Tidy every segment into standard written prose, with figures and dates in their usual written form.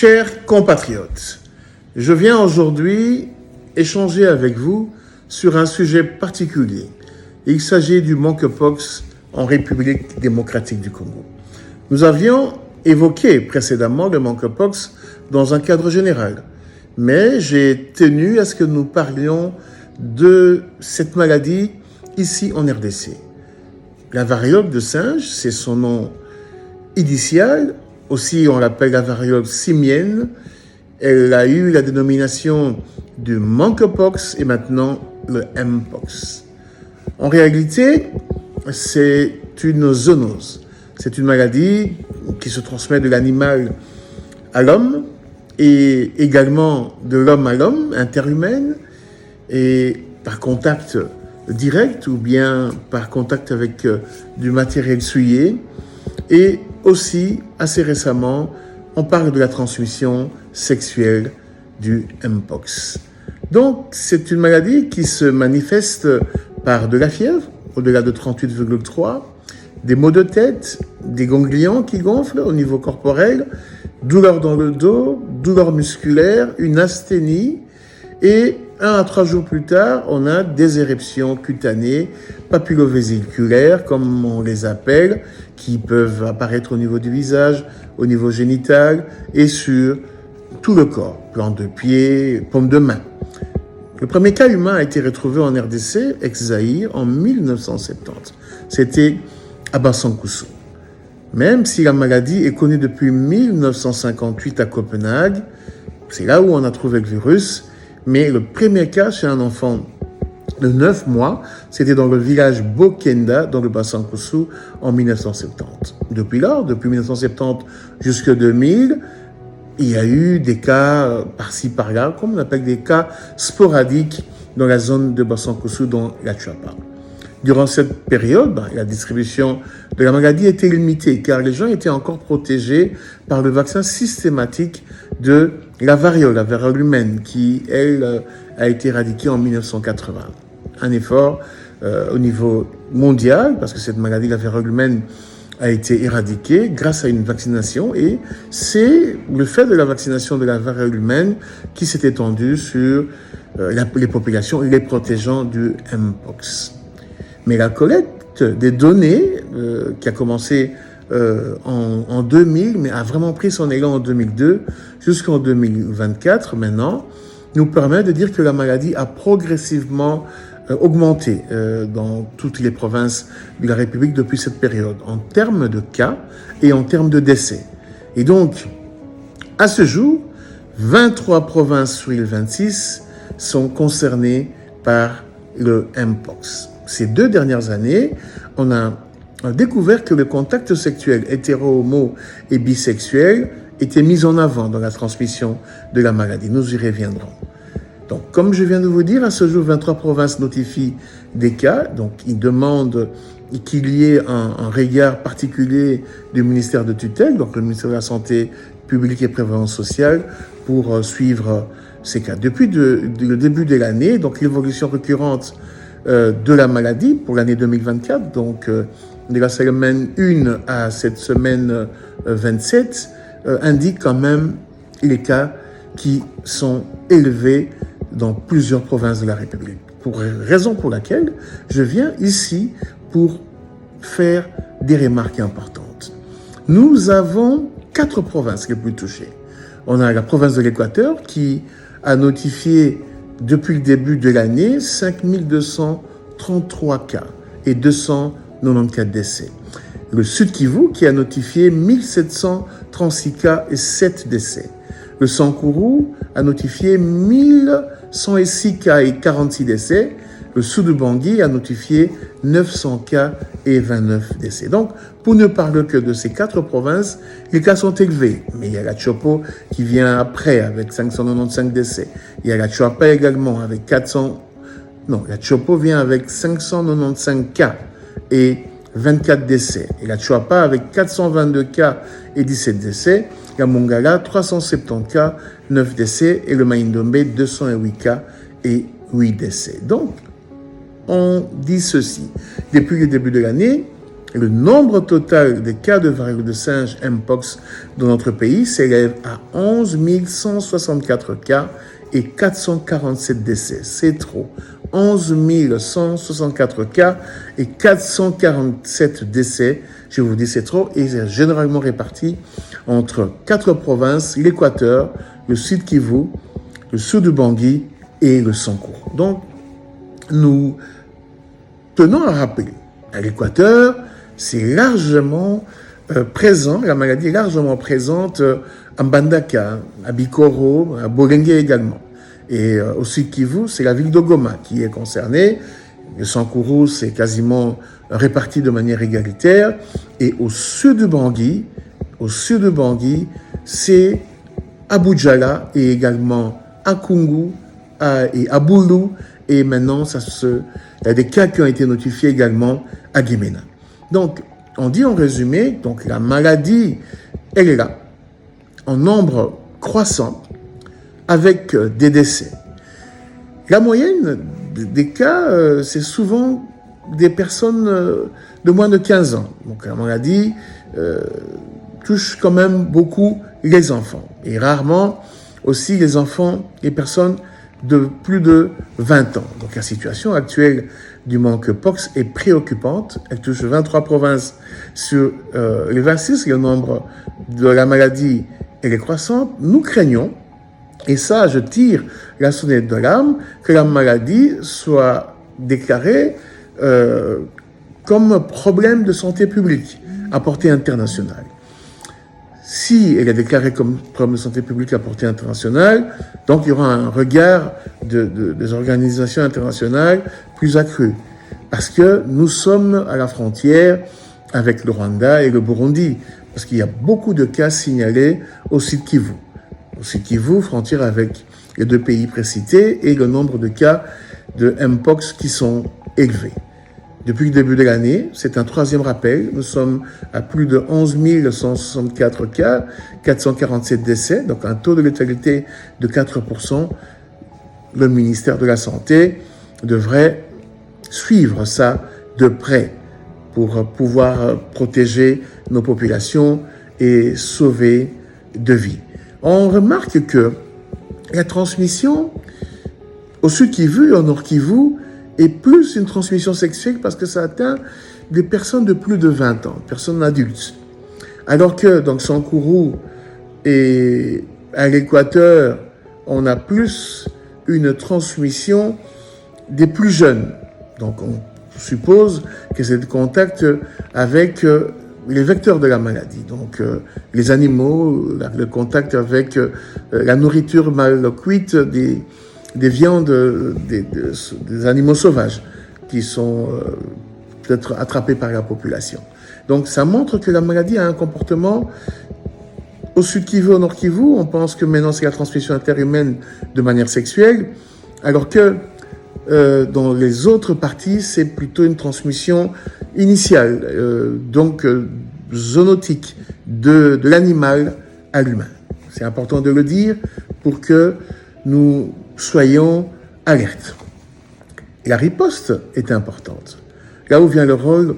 Chers compatriotes, je viens aujourd'hui échanger avec vous sur un sujet particulier. Il s'agit du monkeypox en République démocratique du Congo. Nous avions évoqué précédemment le monkeypox dans un cadre général, mais j'ai tenu à ce que nous parlions de cette maladie ici en RDC. La variole de singe, c'est son nom initial. Aussi, on l'appelle la variole simienne. Elle a eu la dénomination du monkeypox et maintenant le mpox. En réalité, c'est une zoonose. C'est une maladie qui se transmet de l'animal à l'homme et également de l'homme à l'homme, interhumaine, et par contact direct ou bien par contact avec du matériel souillé. Et aussi, assez récemment, on parle de la transmission sexuelle du mpox. Donc, c'est une maladie qui se manifeste par de la fièvre, au-delà de 38,3, des maux de tête, des ganglions qui gonflent au niveau corporel, douleur dans le dos, douleur musculaire, une asthénie, et 1 à 3 jours plus tard, on a des éruptions cutanées, papillovésiculaires, comme on les appelle, qui peuvent apparaître au niveau du visage, au niveau génital et sur tout le corps, plante de pied, paume de main. Le premier cas humain a été retrouvé en RDC, ex-Zaïre, en 1970. C'était à Basankusu. Même si la maladie est connue depuis 1958 à Copenhague, c'est là où on a trouvé le virus, mais le premier cas chez un enfant de 9 mois, c'était dans le village Bokenda, dans le Basankusu, en 1970. Depuis là, depuis 1970 jusqu'à 2000, il y a eu des cas par-ci, par-là, comme on appelle des cas sporadiques dans la zone de Basankusu, dans la Chuapa. Durant cette période, la distribution de la maladie était limitée, car les gens étaient encore protégés par le vaccin systématique de la variole humaine, qui, elle, a été éradiquée en 1980. Un effort au niveau mondial, parce que cette maladie, la variole humaine, a été éradiquée grâce à une vaccination, et c'est le fait de la vaccination de la variole humaine qui s'est étendu sur les populations et les protégeant du mpox. Mais la collecte des données, qui a commencé en 2000, mais a vraiment pris son élan en 2002 jusqu'en 2024 maintenant, nous permet de dire que la maladie a progressivement augmenté dans toutes les provinces de la République depuis cette période, en termes de cas et en termes de décès. Et donc, à ce jour, 23 provinces sur les 26 sont concernées par le mpox. Ces 2 dernières années, on a découvert que le contact sexuel hétéro-homo et bisexuel était mis en avant dans la transmission de la maladie. Nous y reviendrons. Donc, comme je viens de vous dire, à ce jour, 23 provinces notifient des cas. Donc, ils demandent qu'il y ait un regard particulier du ministère de tutelle, donc le ministère de la Santé publique et Prévoyance sociale, pour suivre ces cas. Depuis le début de l'année, donc l'évolution récurrente de la maladie pour l'année 2024, donc de la semaine 1 à cette semaine 27, indique quand même les cas qui sont élevés dans plusieurs provinces de la République. Raison pour laquelle je viens ici pour faire des remarques importantes. Nous avons 4 provinces les plus touchées. On a la province de l'Équateur qui a notifié depuis le début de l'année 5233 cas et 294 décès. Le Sud Kivu qui a notifié 1736 cas et 7 décès. Le Sankuru a notifié 1106 cas et 46 décès. Le Sud-Bangui a notifié 900 cas et 29 décès. Donc, pour ne parler que de ces 4 provinces, les cas sont élevés. Mais il y a la Chopo qui vient après avec 595 décès. Il y a la Chuapa également avec la Chopo vient avec 595 cas et 24 décès. Et la Chuapa avec 422 cas et 17 décès. La Mongala, 370 cas, 9 décès. Et le Maïndombe, 208 cas et 8 décès. Donc, on dit ceci. Depuis le début de l'année, le nombre total de cas de variole de singe Mpox dans notre pays s'élève à 11 164 cas et 447 décès. C'est trop. 11 164 cas et 447 décès. Je vous dis, c'est trop. Et c'est généralement réparti entre 4 provinces, l'Équateur, le Sud Kivu, le Sud du Bangui et le Sankuru. Donc, nous tenons à rappeler, à l'Équateur, c'est largement présent, la maladie est largement présente à Mbandaka, à Bikoro, à Bolengue également. Et au Sud Kivu, c'est la ville de Goma qui est concernée. Le Sankuru, c'est quasiment réparti de manière égalitaire. Et au sud du Bangui, c'est à Boudjala et également à Kungu et à Boulou. Et maintenant, il y a des cas qui ont été notifiés également à Guimena. Donc, on dit en résumé, donc la maladie, elle est là, en nombre croissant, avec des décès. La moyenne des cas, c'est souvent des personnes de moins de 15 ans. Donc la maladie touche quand même beaucoup les enfants. Et rarement aussi les enfants, les personnes de plus de 20 ans. Donc la situation actuelle du monkeypox est préoccupante. Elle touche 23 provinces sur les 26. Le nombre de la maladie est croissante. Nous craignons, et ça, je tire la sonnette d'alarme, que la maladie soit déclarée comme problème de santé publique à portée internationale. Si elle est déclarée comme problème de santé publique à portée internationale, donc il y aura un regard des organisations internationales plus accru. Parce que nous sommes à la frontière avec le Rwanda et le Burundi. Parce qu'il y a beaucoup de cas signalés au Sud Kivu. Au Sud Kivu, frontière avec les deux pays précités, et le nombre de cas de Mpox qui sont élevés. Depuis le début de l'année, c'est un troisième rappel, nous sommes à plus de 11 164 cas, 447 décès, donc un taux de létalité de 4%. Le ministère de la Santé devrait suivre ça de près pour pouvoir protéger nos populations et sauver de vies. On remarque que la transmission au Sud Kivu et au Nord Kivu est plus une transmission sexuelle parce que ça atteint des personnes de plus de 20 ans, personnes adultes. Alors que dans le Sankuru et à l'Équateur, on a plus une transmission des plus jeunes. Donc on suppose que c'est le contact avec les vecteurs de la maladie, donc les animaux, le contact avec la nourriture mal cuite des viandes des animaux sauvages qui sont peut-être attrapés par la population. Donc ça montre que la maladie a un comportement au Sud Kivu, au Nord Kivu. On pense que maintenant c'est la transmission interhumaine de manière sexuelle, alors que dans les autres parties, c'est plutôt une transmission initiale, donc zoonotique, de l'animal à l'humain. C'est important de le dire pour que nous soyons alertes. La riposte est importante. Là où vient le rôle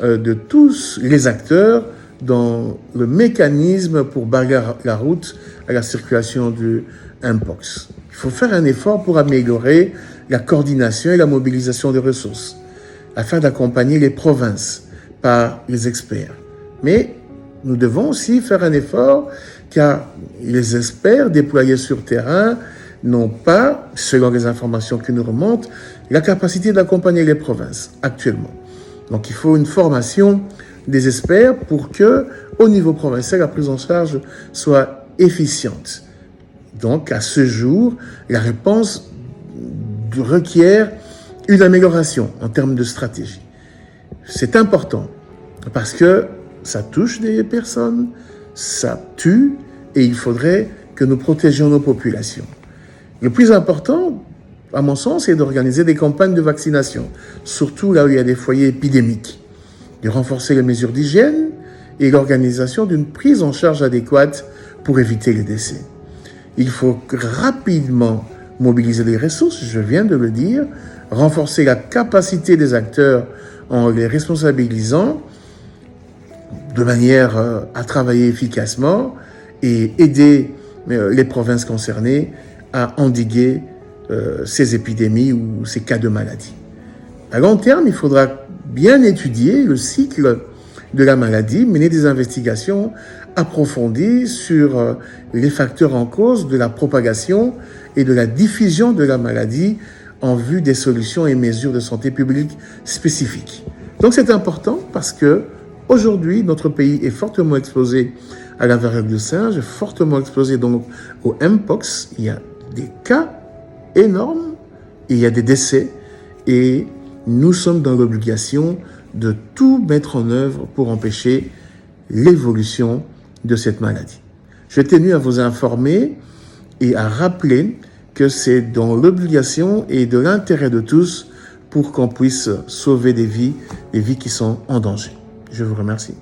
de tous les acteurs dans le mécanisme pour barrer la route à la circulation du Mpox. Il faut faire un effort pour améliorer la coordination et la mobilisation des ressources, afin d'accompagner les provinces par les experts. Mais nous devons aussi faire un effort, car les experts déployés sur terrain n'ont pas, selon les informations qui nous remontent, la capacité d'accompagner les provinces actuellement. Donc il faut une formation des experts pour que, au niveau provincial, la prise en charge soit efficiente. Donc à ce jour, la réponse requiert une amélioration en termes de stratégie. C'est important parce que ça touche des personnes, ça tue, et il faudrait que nous protégions nos populations. Le plus important, à mon sens, c'est d'organiser des campagnes de vaccination, surtout là où il y a des foyers épidémiques, de renforcer les mesures d'hygiène et l'organisation d'une prise en charge adéquate pour éviter les décès. Il faut rapidement mobiliser les ressources, je viens de le dire, renforcer la capacité des acteurs en les responsabilisant de manière à travailler efficacement et aider les provinces concernées à endiguer ces épidémies ou ces cas de maladie. À long terme, il faudra bien étudier le cycle de la maladie, mener des investigations approfondies sur les facteurs en cause de la propagation et de la diffusion de la maladie en vue des solutions et mesures de santé publique spécifiques. Donc c'est important parce que aujourd'hui, notre pays est fortement exposé à la variole du singe, fortement exposé donc au Mpox. Il y a des cas énormes, il y a des décès et nous sommes dans l'obligation de tout mettre en œuvre pour empêcher l'évolution de cette maladie. Je tenais à vous informer et à rappeler que c'est dans l'obligation et de l'intérêt de tous pour qu'on puisse sauver des vies qui sont en danger. Je vous remercie.